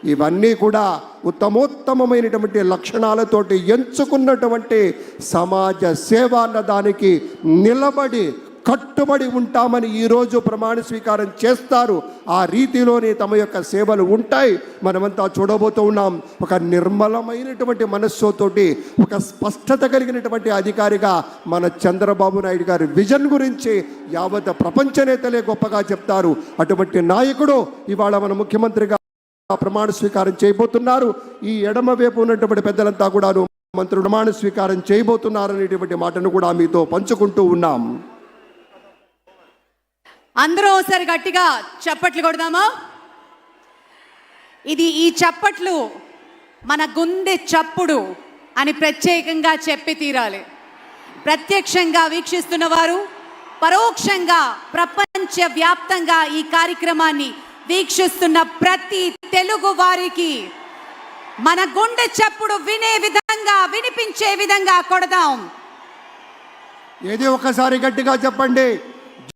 ఇవన్నీ కూడా ఉత్తమోత్తమైనటువంటి లక్షణాలతోటి ఎంచుకున్నటువంటి సమాజ సేవ అన్న దానికి నిలబడి కట్టుబడి ఉంటామని ఈరోజు ప్రమాణ స్వీకారం చేస్తారు. ఆ రీతిలోనే తమ యొక్క సేవలు ఉంటాయి. మనమంతా చూడబోతూ ఉన్నాం. ఒక నిర్మలమైనటువంటి మనస్సుతోటి, ఒక స్పష్టత కలిగినటువంటి అధికారిగా మన చంద్రబాబు నాయుడు గారి విజన్ గురించి యావత్ ప్రపంచ నేతలే గొప్పగా చెప్తారు. అటువంటి నాయకుడు ఇవాళ మన ముఖ్యమంత్రిగా ప్రమాణ స్వీకారం చేయబోతున్నారు. ఈ ఎడమ వైపు ఉన్నటువంటి పెద్దలంతా కూడా మంత్రులు ప్రమాణ స్వీకారం చేయబోతున్నారు అనేటువంటి మాటను కూడా మీతో పంచుకుంటూ ఉన్నాం. అందరూ ఒకసారి గట్టిగా చప్పట్లు కొడదామా? ఈ చప్పట్లు మన గుండె చప్పుడు అని ప్రత్యేకంగా చెప్పి తీరాలి. ప్రత్యక్షంగా వీక్షిస్తున్న వారు, పరోక్షంగా ప్రపంచ వ్యాప్తంగా ఈ కార్యక్రమాన్ని వీక్షిస్తున్న ప్రతి తెలుగు వారికి మన గుండె చప్పుడు వినే విధంగా, వినిపించే విధంగా కొడదాం. ఏది ఒకసారి గట్టిగా చెప్పండి.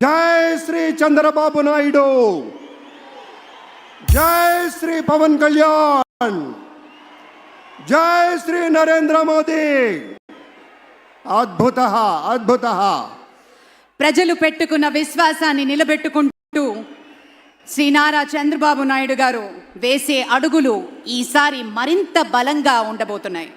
జై శ్రీ చంద్రబాబు నాయుడు, జై శ్రీ పవన్ కళ్యాణ్, జై శ్రీ నరేంద్ర మోదీ. అద్భుత అద్భుత. ప్రజలు పెట్టుకున్న విశ్వాసాన్ని నిలబెట్టుకుంటూ శ్రీ నారా చంద్రబాబు నాయుడు గారు వేసే అడుగులు ఈసారి మరింత బలంగా ఉండబోతున్నాయి.